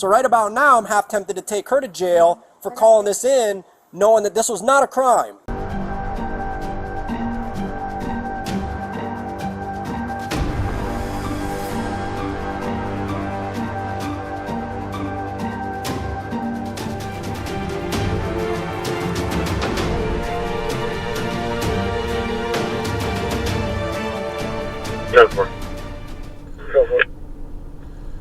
So right about now, I'm half tempted to take her to jail for calling this in, knowing that this was not a crime. Go for it.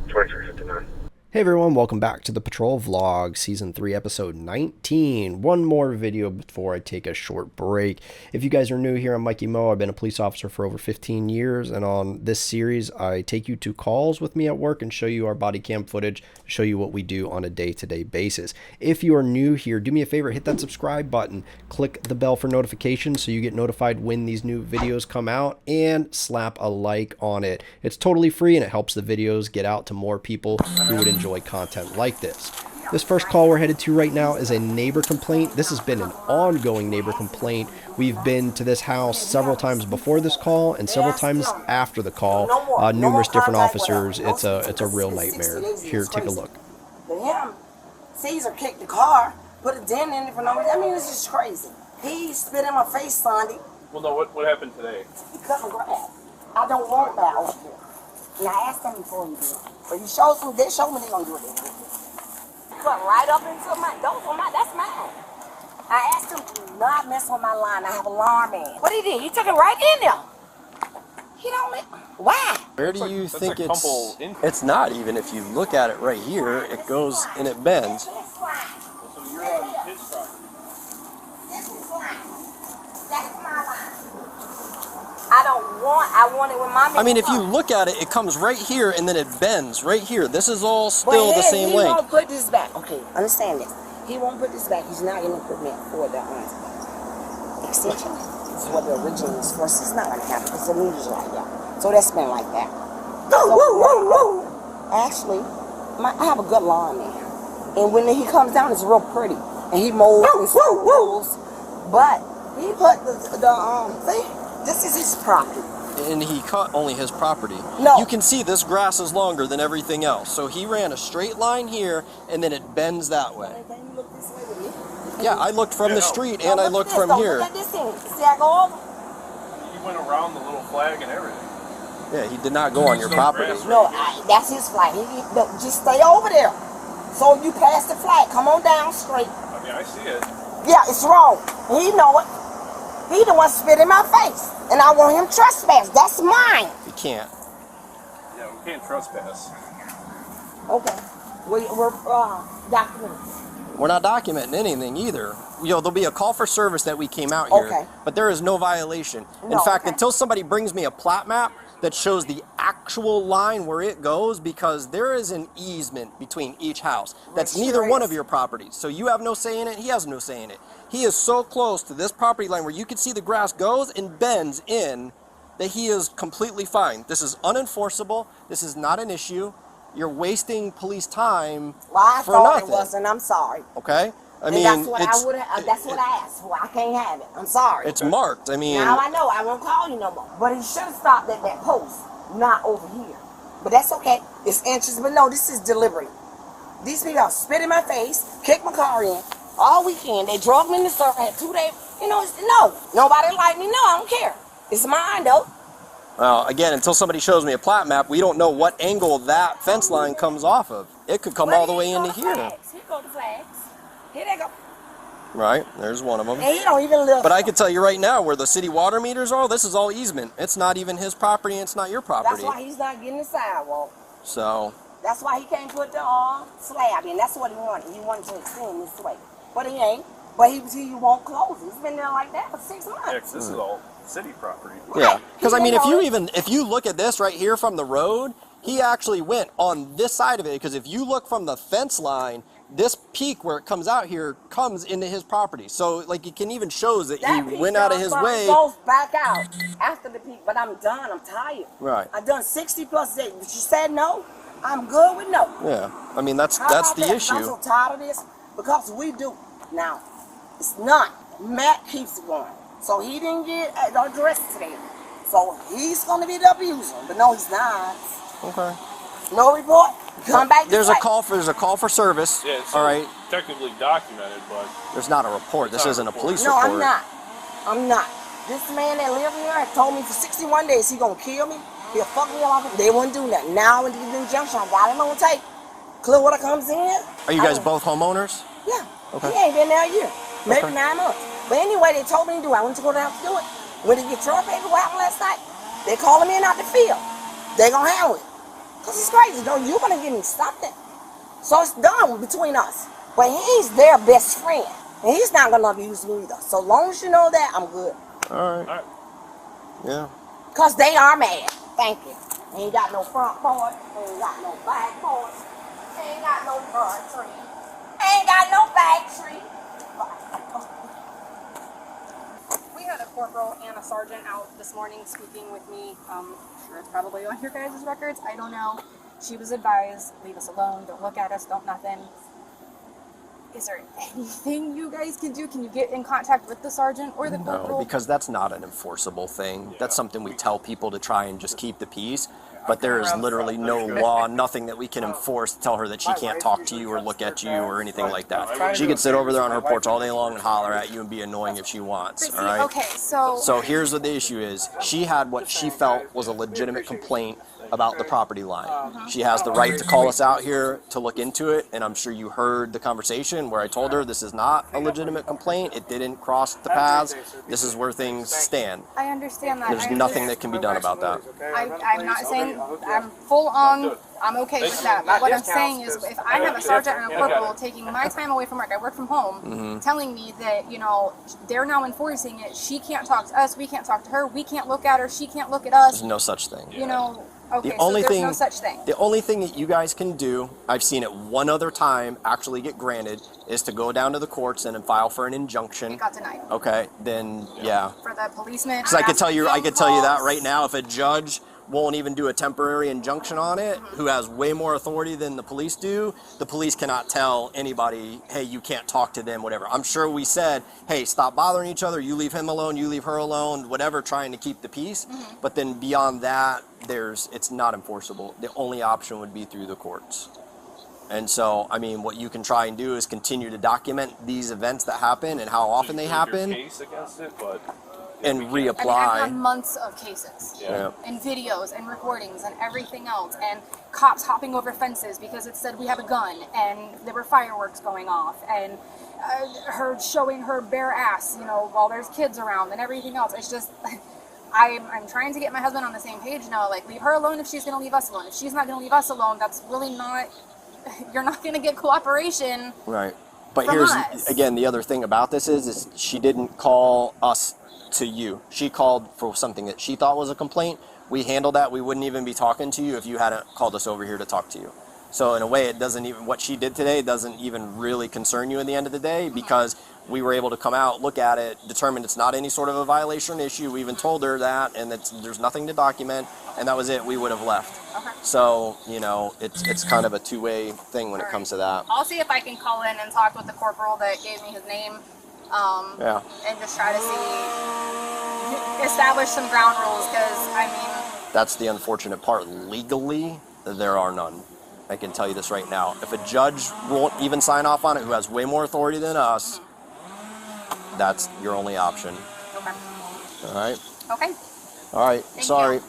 2359. Hey everyone, welcome back to the Patrol Vlog, Season 3, Episode 19. One more video before I take a short break. If you guys are new here, I'm MikeyMo. I've been a police officer for over 15 years, and on this series, I take you to calls with me at work and show you our body cam footage, show you what we do on a day-to-day basis. If you are new here, do me a favor, hit that subscribe button, click the bell for notifications so you get notified when these new videos come out, and slap a like on it. It's totally free, and it helps the videos get out to more people who would enjoy content like this. This first call we're headed to right now is a neighbor complaint. This has been an ongoing neighbor complaint. We've been to this house several times before this call and several times after the call. Numerous different officers. It's a real nightmare. Here, take a look. Caesar kicked the car, put a dent in it for no reason. I mean, it's just crazy. He spit in my face Sunday. Well, no, what happened today? He cut my grass. I don't want that over here. And I asked him before he did. But he showed me, they showed me they're going to do it. Cut right up into my, that's mine. I asked him to not mess with my line. I have an alarm in. What he did? He took it right in there. He don't let, why? Where do you think it's not even. If you look at it right here, it goes and it bends. So you're on his property. This is mine. That's my line. I want it with my I mean, if you look at it, it comes right here and then it bends right here. This is all still the same length. He won't put this back. Okay, understand this. He won't put this back. He's not going to put me for the extension. This is what the original is for. It's not going to happen because the news like that. So that's been like that. So, actually, I have a good lawn there. And when he comes down, it's real pretty. And he mows and rolls. But he put the see, this is his property. And he cut only his property. No. You can see this grass is longer than everything else. So he ran a straight line here, and then it bends that way. Can you look this way with me? Yeah, I looked from the street, and I looked from here. Look at this thing. See, I go over. He went around the little flag and everything. Yeah, he did not go on your property. No, that's his flag. Just stay over there. So you pass the flag. Come on down straight. I mean, I see it. Yeah, it's wrong. He know it. He the one spit in my face. And I want him trespass. That's mine. You can't. Yeah, we can't trespass. Okay. We're documenting. We're not documenting anything either. You know, there'll be a call for service that we came out here, Okay. but there is no violation. In No, fact, okay. until somebody brings me a plat map that shows the actual line where it goes, because there is an easement between each house. That's Sure neither one is. of your properties. So you have no say in it, he has no say in it. He is so close to this property line where you can see the grass goes and bends in that he is completely fine. This is unenforceable. This is not an issue. You're wasting police time Well, I for thought nothing. it was, and I'm sorry. Okay? I And mean, that's what I asked for. I can't have it. I'm sorry. it's marked. I mean, Now I know I won't call you no more. But he should have stopped at that post, not over here. But that's okay. It's inches. But no, this is deliberate. These people spit in my face, kicked my car in all weekend. They drug me in the surf. I had 2 days. You know, nobody like me. No, I don't care. It's mine though. well, again, until somebody shows me a plat map, we don't know what angle that fence line comes off of. It could come all the way into here. Here go the flags. Here they go. Right, there's one of them. And he don't even live. But I can tell you right now, where the city water meters are, this is all easement. It's not even his property, and it's not your property. That's why he's not getting the sidewalk. So, That's why he can't put the slab in. That's what he wanted. He wanted to extend this way. But he ain't. But he won't close it. It's been there like that for 6 months. Yeah, 'cause this is all city property. yeah. Because, I mean, He didn't if you look at this right here from the road, he actually went on this side of it. Because if you look from the fence line, this peak where it comes out here comes into his property. So, like, it can even shows that he peak went out of his way. goes back out after the peak. But I'm done. I'm tired. Right. I've done 60 plus days. But you said no. I'm good with no. Yeah. I mean, that's How the about that? issue. I'm so tired of this because we do. Now, it's not. Matt keeps it going. So he didn't get addressed today. So he's going to be the abuser. But no, he's not. Okay. No report. Come back. There's a call for service. Yeah, it's all right. technically documented, but There's not a report. This not a isn't a report. police No, report. I'm not. I'm not. This man that live here had told me for 61 days he gonna kill me. He'll fuck me up. They wouldn't do nothing. Now when the injunction, I got him on tape. Clear water comes in. Are you guys both homeowners? Yeah. Okay. He ain't been there a year. Maybe Okay. 9 months. But anyway, they told me to do it. I went to go down to do it. Went to get truck paper. What happened last night? They calling me in out the field. They gonna handle it. Cause it's crazy. No, you gonna give me something. So it's done between us. But he's their best friend. And he's not gonna abuse me either. So long as you know that, I'm good. All right. all right. Yeah. Cause they are mad. Thank you. Ain't got no front porch. Ain't got no back porch. Ain't got no front tree. Ain't got no back tree. We had a corporal and a sergeant out this morning speaking with me. Sure it's probably on your guys' records. I don't know. She was advised, leave us alone, don't look at us, don't nothing. Is there anything you guys can do? Can you get in contact with the sergeant or the corporal? No, because that's not an enforceable thing. That's something we tell people to try and just keep the peace. But there is literally no law, nothing that we can enforce to tell her that she can't talk to you or look at you or anything like that. She can sit over there on her porch all day long and holler at you and be annoying if she wants, But all see, right? okay, so So here's what the issue is. She had what she felt was a legitimate complaint about the property line. She has the right to call us out here to look into it, and I'm sure you heard the conversation where I told her this is not a legitimate complaint. It didn't cross the paths. This is where things stand. I understand that. There's nothing that can be done about that. I'm not saying I'm full on. I'm okay with that. But what I'm saying is, if I have a sergeant and a corporal taking my time away from work, I work from home, telling me that, you know, they're now enforcing it. She can't talk to us. We can't talk to her. We can't look at her. She can't look at us. There's no such thing. You know. Okay, The only so there's thing, no such thing. the only thing that you guys can do, I've seen it one other time actually get granted, is to go down to the courts and then file for an injunction. It got denied. Okay, then yeah. For the policeman. Because I could tell you that right now, if a judge won't even do a temporary injunction on it, who has way more authority than the police do, the police cannot tell anybody, hey, you can't talk to them, whatever. I'm sure we said, hey, stop bothering each other, you leave him alone, you leave her alone, whatever, trying to keep the peace. But then beyond that, it's not enforceable. The only option would be through the courts. And so, I mean, what you can try and do is continue to document these events that happen and how often they Your happen, case against it, but and I mean, I've reapply. had months of cases. Yeah. And videos and recordings and everything else, and cops hopping over fences because it said we have a gun, and there were fireworks going off, and her showing her bare ass, you know, while there's kids around and everything else. It's just, I'm trying to get my husband on the same page now. Like, leave her alone if she's going to leave us alone. If she's not going to leave us alone, that's really not, you're not going to get cooperation. Right. But From here's, us. again, the other thing about this is she didn't call us to you. She called for something that she thought was a complaint. We handled that. We wouldn't even be talking to you if you hadn't called us over here to talk to you. So in a way, it doesn't even, what she did today doesn't even really concern you in the end of the day, because we were able to come out, look at it, determine it's not any sort of a violation issue. We even told her that, and there's nothing to document, and that was it. We would have left. Okay. So, you know, it's kind of a two-way thing when it comes to that. I'll see if I can call in and talk with the corporal that gave me his name. Yeah. And just try to see, establish some ground rules, because, I mean... That's the unfortunate part. Legally, there are none. I can tell you this right now. If a judge won't even sign off on it, who has way more authority than us, that's your only option. Okay. All right? Okay. All right. Thank Sorry. you.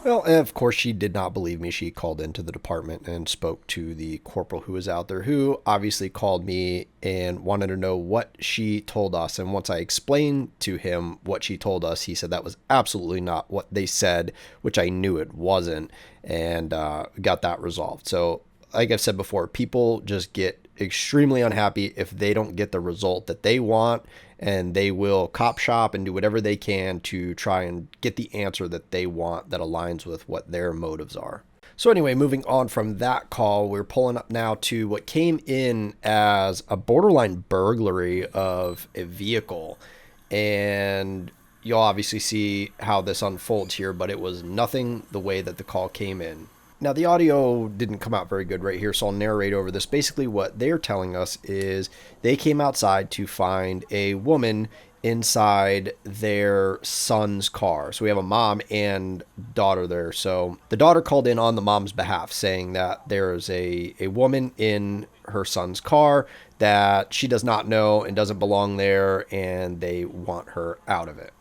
Well, and of course, she did not believe me. She called into the department and spoke to the corporal who was out there, who obviously called me and wanted to know what she told us. And once I explained to him what she told us, he said that was absolutely not what they said, which I knew it wasn't, and got that resolved. So, like I've said before, people just get extremely unhappy if they don't get the result that they want, and they will cop shop and do whatever they can to try and get the answer that they want that aligns with what their motives are. So anyway, moving on from that call, we're pulling up now to what came in as a borderline burglary of a vehicle. And you'll obviously see how this unfolds here, but it was nothing the way that the call came in. Now, the audio didn't come out very good right here, so I'll narrate over this. Basically, what they're telling us is they came outside to find a woman inside their son's car. So we have a mom and daughter there. So the daughter called in on the mom's behalf saying that there's a woman in her son's car that she does not know and doesn't belong there, and they want her out of it.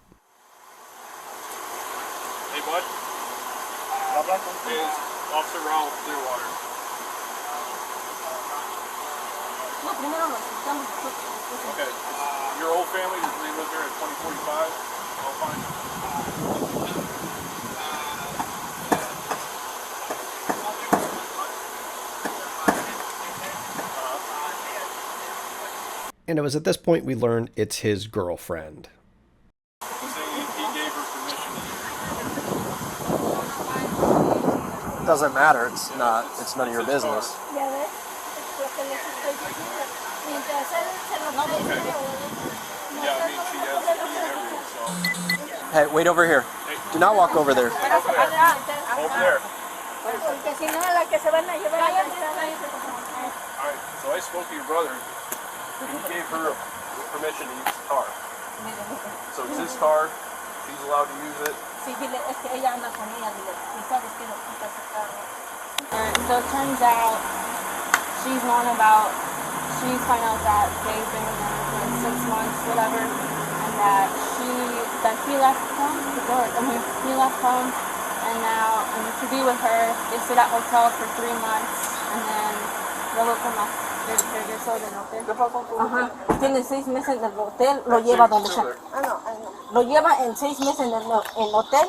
Hey, bud. Is Officer Raul Clearwater. Okay. Your old family, does they live there at 2045? I'll find And it was at this point we learned it's his girlfriend. he gave her permission. Doesn't matter. It's none of your business. Yeah, I mean, she has to be everything, so. Hey, wait over here. Do not walk over there. Over there. Porque si no, la que se van a llevar allá está. Alright, so I spoke to your brother. He gave her permission to use the car. So it's his car. She's allowed to use it. Sí, dile, es que ella anda con ella, dile. Y sabes que no quita ese carro. So it turns out she's known about, she's found out that they've been together for like 6 months, whatever, and that he left home, he left home, and now to be with her, they stayed at hotels for 3 months, and then luego como regresó del hotel. Ajá. Tiene 6 meses en el hotel, lo lleva donde sea. Lo lleva en 6 meses en el hotel,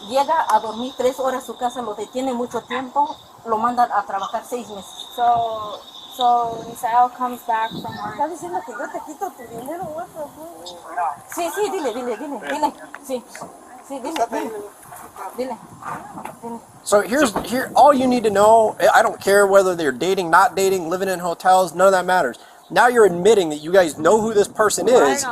llega a dormir 3 horas a su casa, lo detiene mucho tiempo, lo mandan a trabajar 6 meses. So Misael comes back from work. ¿Estás diciendo que yo te quito tu dinero, güey? Sí, dile. Sí, dile. So here, all you need to know, I don't care whether they're dating, not dating, living in hotels, none of that matters. Now you're admitting that you guys know who this person is,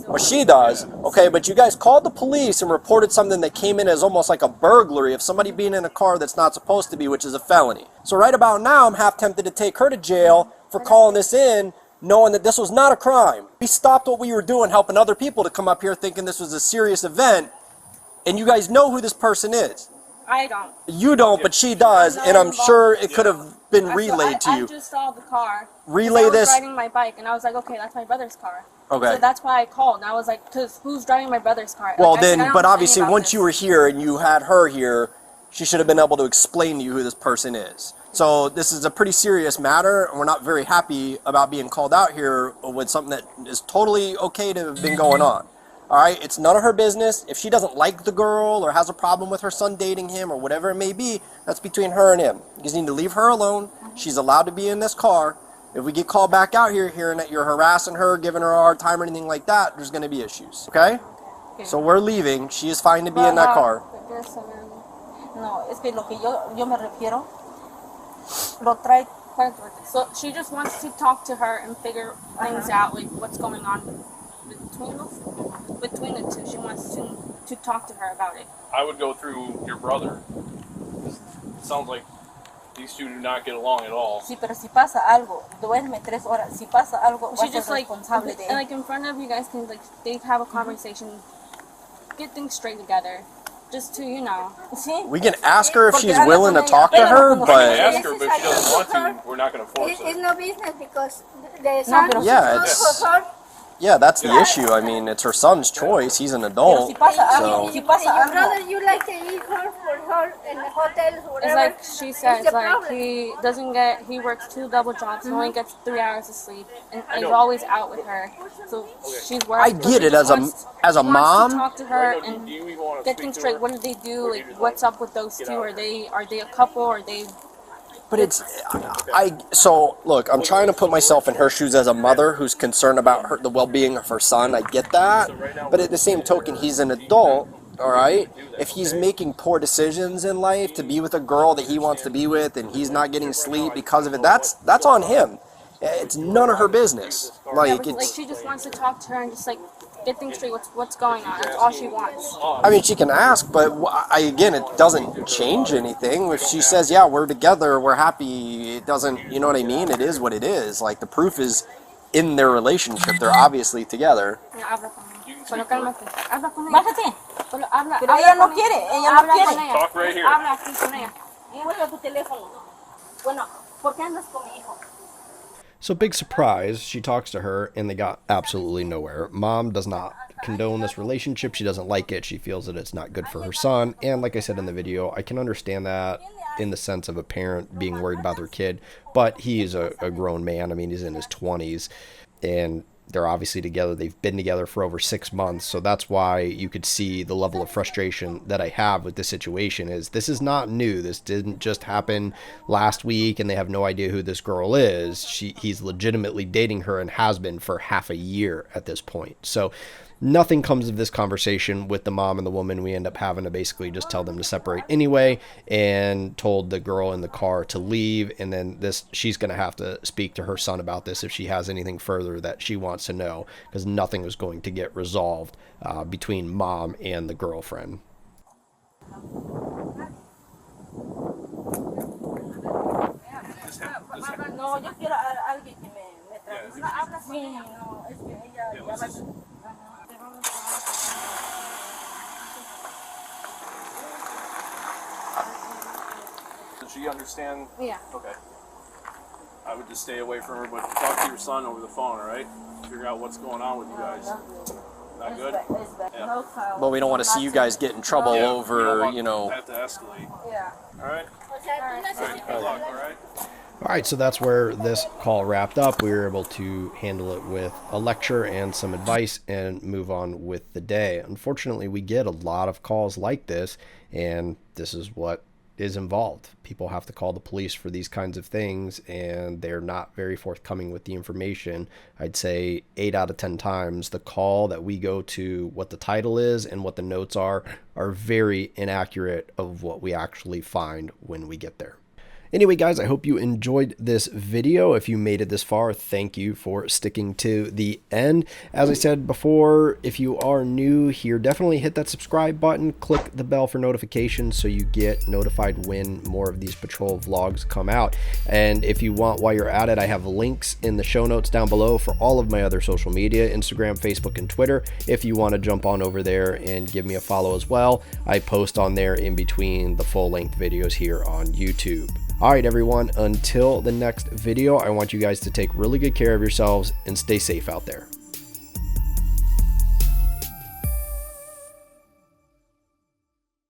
or she does, okay, but you guys called the police and reported something that came in as almost like a burglary of somebody being in a car that's not supposed to be, which is a felony. So right about now, I'm half tempted to take her to jail for calling this in, knowing that this was not a crime. We stopped what we were doing, helping other people to come up here thinking this was a serious event, and you guys know who this person is. I don't. You don't, but she does, and I'm sure it could have been relayed to you. I just saw the car. Relay I was this. riding my bike, and I was like, okay, that's my brother's car. Okay. So that's why I called. And I was like, because who's driving my brother's car? Well, Like, I then, don't but know obviously, anything about once this. you were here and you had her here, she should have been able to explain to you who this person is. So this is a pretty serious matter, and we're not very happy about being called out here with something that is totally okay to have been going on. All right, it's none of her business. If she doesn't like the girl or has a problem with her son dating him or whatever it may be, that's between her and him. You just need to leave her alone. She's allowed to be in this car. If we get called back out here hearing that you're harassing her, giving her a hard time or anything like that, there's going to be issues. Okay? So we're leaving. She is fine to be in that car. No, es que lo que yo me refiero, lo trae. So she just wants to talk to her and figure things out, like what's going on between the two. She wants to talk to her about it. I would go through your brother. It sounds like these two do not get along at all. Sí, pero si pasa algo, duerme 3 horas. Si pasa algo, She va a just ser like, responsable de él. like in front of you guys can like they have a conversation, get things straight together, just to Sí. We can ask her if she's willing to talk to her, I can but ask her, but if she doesn't want to, we're not going to force It's it. no business because the son pero Yeah, goes it's- for her. yeah, that's the issue. I mean, it's her son's choice. He's an Pero adult. si pasa algo, So si pasa Your brother, algo, you like to eat her for her in the hotels, It's whatever. like she says, It's the like problem. he works 2 double jobs, he only gets 3 hours of sleep, and he's always out with her. So she's worried. I get it as a Wants mom. to talk to her Do and you even want to get speak things to straight. her? What do they do? Or do you Like, just what's like, up with those get two? out? Are they a couple? Are they? But it's, so look, I'm trying to put myself in her shoes as a mother who's concerned about the well-being of her son. I get that, but at the same token, he's an adult. All right, if he's making poor decisions in life to be with a girl that he wants to be with, and he's not getting sleep because of it, that's on him. It's none of her business. Like Like it's. she just wants to talk to her and just like get things straight. What's going on? That's all she wants. I mean, she can ask, but again, it doesn't change anything. If she says, "Yeah, we're together, we're happy," it doesn't. You know what I mean? It is what it is. Like the proof is in their relationship. They're obviously together. Yeah, habla conmigo. You Solo cálmate. Habla con ella. Bájate. Solo habla. Pero habla ella no con quiere, ella. ella no Habla quiere. con ella. Talk right here. Habla aquí con ella. Cuelga tu teléfono. Bueno, ¿por qué andas con mi hijo? So big surprise, she talks to her and they got absolutely nowhere. Mom does not condone this relationship. She doesn't like it. She feels that it's not good for her son. And like I said in the video, I can understand that in the sense of a parent being worried about their kid, but he is a grown man. I mean, he's in his 20s and they're obviously together. They've been together for over 6 months. So that's why you could see the level of frustration that I have with this situation. Is this is not new. This didn't just happen last week and they have no idea who this girl is. He's legitimately dating her and has been for half a year at this point. So nothing comes of this conversation with the mom and the woman. We end up having to basically just tell them to separate anyway, and told the girl in the car to leave. And then she's going to have to speak to her son about this if she has anything further that she wants to know, because nothing is going to get resolved between mom and the girlfriend. No, yo quiero a alguien que me traduzca. No, habla así. No, es que ella ya va. Does she understand? Yeah. Okay. I would just stay away from her, but talk to your son over the phone, all right? Figure out what's going on with you guys. Not good? Yeah. Well, we don't want to see you guys get in trouble Yeah, we over, don't want you know. that to escalate. Yeah. All right? All right. Good luck, all right? All right, so that's where this call wrapped up. We were able to handle it with a lecture and some advice and move on with the day. Unfortunately, we get a lot of calls like this, and this is what is involved. People have to call the police for these kinds of things, and they're not very forthcoming with the information. I'd say 8 out of 10 times the call that we go to, what the title is and what the notes are very inaccurate of what we actually find when we get there. Anyway, guys, I hope you enjoyed this video. If you made it this far, thank you for sticking to the end. As I said before, if you are new here, definitely hit that subscribe button, click the bell for notifications so you get notified when more of these patrol vlogs come out. And if you want, while you're at it, I have links in the show notes down below for all of my other social media, Instagram, Facebook, and Twitter. If you want to jump on over there and give me a follow as well, I post on there in between the full-length videos here on YouTube. All right, everyone, until the next video, I want you guys to take really good care of yourselves and stay safe out there.